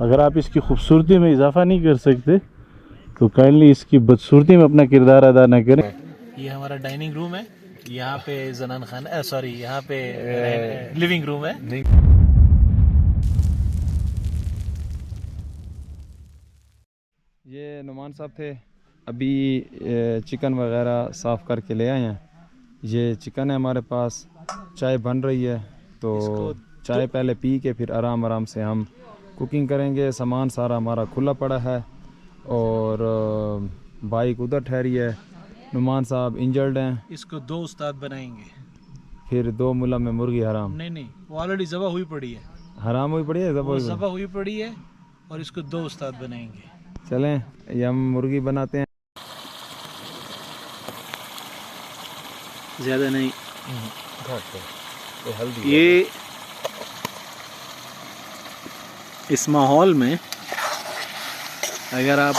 अगर आप इसकी खूबसूरती में इजाफा नहीं कर सकते तो काइंडली इसकी बदसूरती में अपना किरदार अदा न करें। ये हमारा डाइनिंग रूम है, यहाँ पे जनान खाना सॉरी यहाँ पे लिविंग रूम है। ये नुमान साहब थे, अभी चिकन वगैरह साफ़ करके ले आए हैं। ये चिकन है हमारे पास, चाय बन रही है तो चाय पहले पी के फिर आराम आराम से हम कुकिंग करेंगे। सामान सारा हमारा खुला पड़ा है और बाइक उधर ठहरी है। नुमान साहब इंजर्ड हैं। इसको 2 उस्ताद बनाएंगे। फिर 2 मुला में मुर्गी हराम। नहीं, वो ऑलरेडी ज़बह हुई पड़ी है, हराम हुई पड़ी है, वो ज़बह ज़बह हुई पड़ी है और इसको 2 उस्ताद बनाएंगे। चलें ये हम मुर्गी बनाते हैं। ज़्यादा नहीं, तो हल्दी ये इस माहौल में अगर आप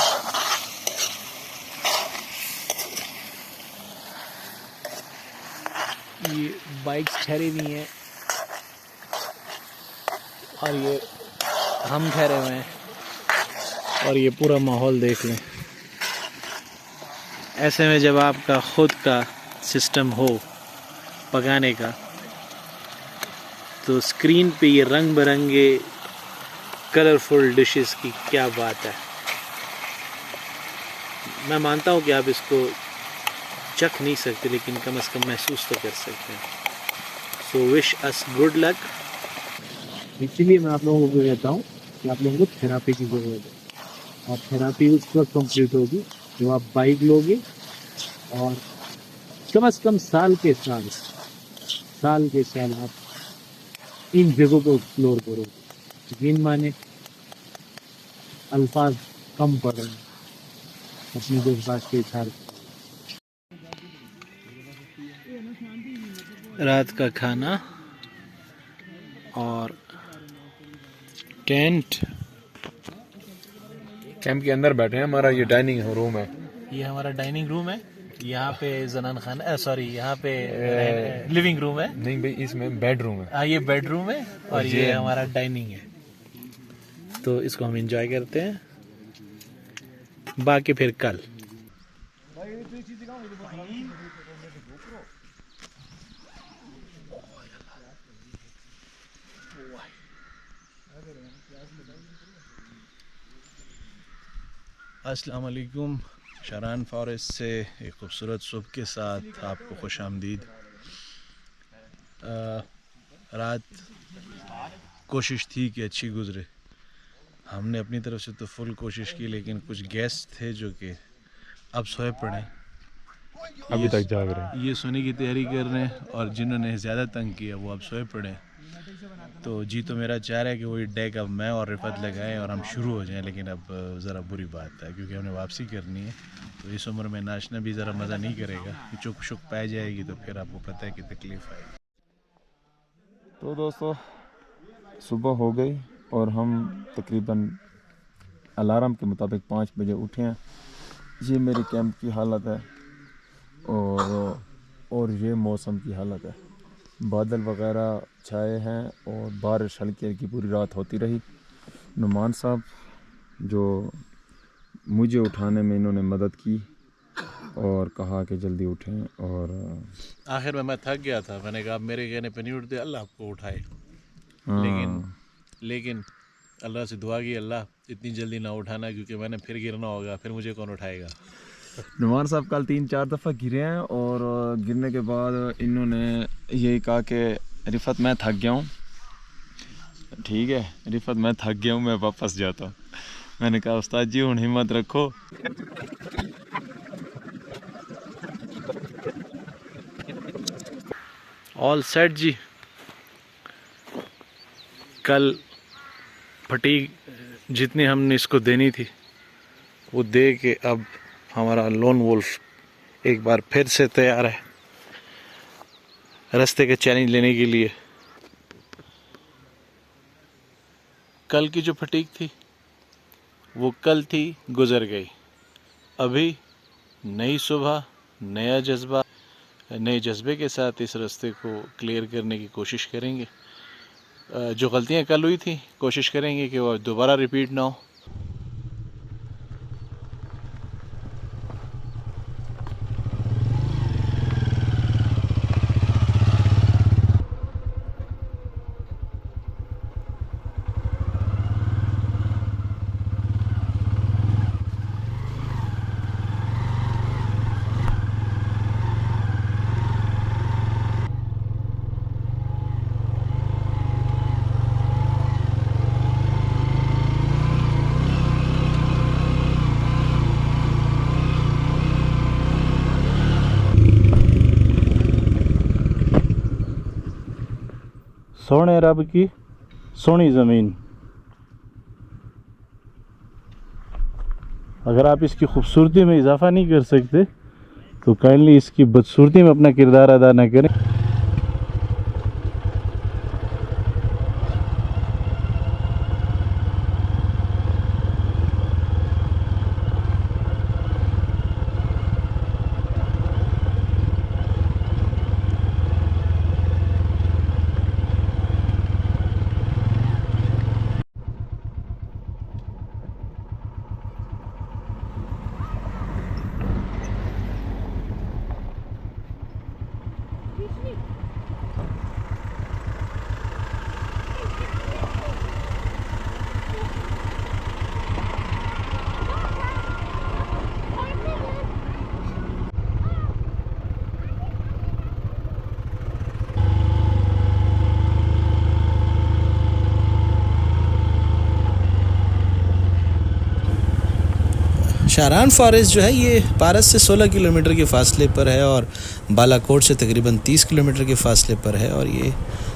ये बाइक्स ठहरी हुई हैं और ये हम ठहरे हुए हैं और ये पूरा माहौल देख लें। ऐसे में जब आपका ख़ुद का सिस्टम हो पकाने का तो स्क्रीन पे ये रंग बिरंगे कलरफुल डिशेस की क्या बात है। मैं मानता हूँ कि आप इसको चख नहीं सकते लेकिन कम से कम महसूस तो कर सकते हैं। सो विश अस गुड लक। इसीलिए मैं आप लोगों को कहता हूँ कि आप लोगों को थेरापी की ज़रूरत है और थेरापी उस वक्त कंप्लीट होगी जब आप बाइक लोगे और कम से कम साल के साल आप इन जगहों को एक्सप्लोर करोगे। यकीन माने अल्फाज कम पड़ रहे हैं अपने जज्बात के इशारे। रात का खाना और टेंट कैंप के अंदर बैठे हैं। हमारा ये डाइनिंग रूम है। ये हमारा डाइनिंग रूम है, यहाँ पे जनान खाना सॉरी यहाँ पे लिविंग रूम है। नहीं भाई, इसमें बेडरूम है। हाँ, ये बेडरूम है और ये हमारा डाइनिंग है। तो इसको हम एंजॉय करते हैं, बाकी फिर कल। अस्सलाम वालेकुम। शरान फॉरेस्ट से एक खूबसूरत सुबह के साथ आपको खुश आमदीद। रात कोशिश थी कि अच्छी गुजरे। हमने अपनी तरफ से तो फुल कोशिश की लेकिन कुछ गेस्ट थे जो कि अब सोए पड़े, अभी तक जाग रहे हैं। ये सोने की तैयारी कर रहे हैं और जिन्होंने ज़्यादा तंग किया वो अब सोए पड़े। तो जी तो मेरा चाह रहा है कि वही डेक अब मैं और रिफत लगाएं और हम शुरू हो जाएं, लेकिन अब ज़रा बुरी बात है क्योंकि हमने वापसी करनी है। तो इस उम्र में नाचना भी ज़रा मज़ा नहीं करेगा, चुक शुक पाई जाएगी तो फिर आपको पता है कि तकलीफ़ आएगी। तो दोस्तों सुबह हो गई और हम तकरीबन अलार्म के मुताबिक 5 बजे उठे हैं। ये मेरी कैंप की हालत है और ये मौसम की हालत है। बादल वगैरह छाए हैं और बारिश हल्की हल्की पूरी रात होती रही। नुमान साहब जो मुझे उठाने में इन्होंने मदद की और कहा कि जल्दी उठें और आखिर में मैं थक गया था। मैंने कहा मेरे कहने पे नहीं उठते, अल्लाह आपको उठाए। लेकिन अल्लाह से दुआ की, अल्लाह इतनी जल्दी ना उठाना क्योंकि मैंने फिर गिरना होगा, फिर मुझे कौन उठाएगा। नुमान साहब कल 3-4 दफ़ा गिरे हैं और गिरने के बाद इन्होंने यही कहा कि रिफत मैं थक गया हूँ। ठीक है रिफत मैं थक गया हूँ, मैं वापस जाता हूँ। मैंने कहा उस्ताद जी हुण हिम्मत रखो। ऑल सेट जी। कल फटीक जितनी हमने इसको देनी थी वो दे के अब हमारा लोन वुल्फ एक बार फिर से तैयार है रास्ते के चैलेंज लेने के लिए। कल की जो फटीक थी वो कल थी, गुजर गई। अभी नई सुबह, नया जज्बा, नए जज्बे के साथ इस रास्ते को क्लियर करने की कोशिश करेंगे। जो गलतियाँ कल हुई थी कोशिश करेंगे कि वो दोबारा रिपीट ना हो। सोने रब की सोनी ज़मीन। अगर आप इसकी खूबसूरती में इजाफा नहीं कर सकते तो काइंडली इसकी बदसूरती में अपना किरदार अदा ना करें। शारान फॉरेस्ट जो है ये पारस से 16 किलोमीटर के फासले पर है और बालाकोट से तकरीबन 30 किलोमीटर के फासले पर है और ये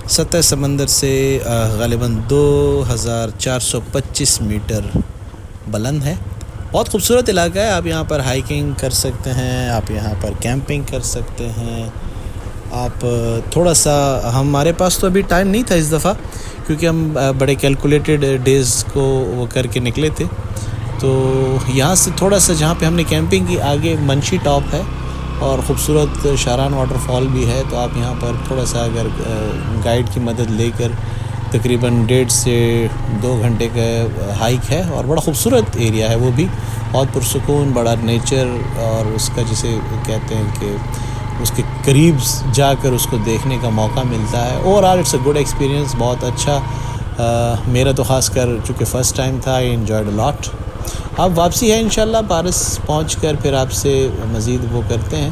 सतह समंदर से गालिबन 2425 मीटर बुलंद है। बहुत खूबसूरत इलाका है। आप यहाँ पर हाइकिंग कर सकते हैं, आप यहाँ पर कैंपिंग कर सकते हैं। आप थोड़ा सा, हमारे पास तो अभी टाइम नहीं था इस दफ़ा क्योंकि हम बड़े कैलकुलेटेड डेज़ को वो करके निकले थे। तो यहाँ से थोड़ा सा जहाँ पे हमने कैंपिंग की आगे मंशी टॉप है और ख़ूबसूरत शारान वाटरफॉल भी है। तो आप यहाँ पर थोड़ा सा अगर गाइड की मदद लेकर तकरीबन 1.5 से 2 घंटे का हाइक है और बड़ा ख़ूबसूरत एरिया है, वो भी बहुत पुरसुकून, बड़ा नेचर और उसका जिसे कहते हैं कि उसके करीब जाकर उसको देखने का मौका मिलता है। Overall it's a good experience, बहुत अच्छा। मेरा तो ख़ासकर चूँकि फ़र्स्ट टाइम था, आई एन्जॉयड अ लॉट। अब वापसी है इंशाल्लाह, पारस पहुंचकर फिर आपसे मज़ीद वो करते हैं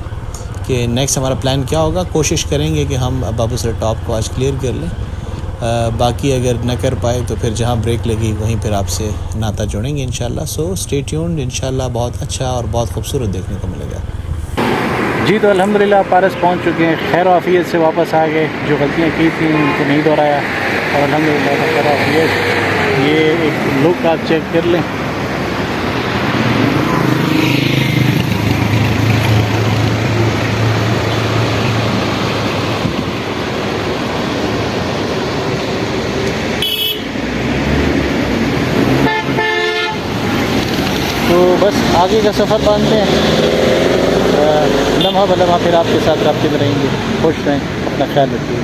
कि नेक्स्ट हमारा प्लान क्या होगा। कोशिश करेंगे कि हम बाबूसर टॉप को आज क्लियर कर लें, बाकी अगर न कर पाए तो फिर जहां ब्रेक लगी वहीं फिर आपसे नाता जोड़ेंगे इंशाल्लाह। सो स्टे ट्यून्ड, इंशाल्लाह बहुत अच्छा और बहुत खूबसूरत देखने को मिलेगा। जी तो अल्हम्दुलिल्लाह पारस पहुंच चुके हैं, खैर आफियत से वापस आ गए। जो गलतियां की थी उनको नहीं दोहराया और अल्हम्दुलिल्लाह खैर आफियत। ये एक लुक आप चेक कर लें। तो बस आगे का सफ़र बांधते हैं, लम्हा ब लम्हा फिर आपके साथ राब्ते में रहेंगे। खुश रहें, अपना ख्याल रखिए।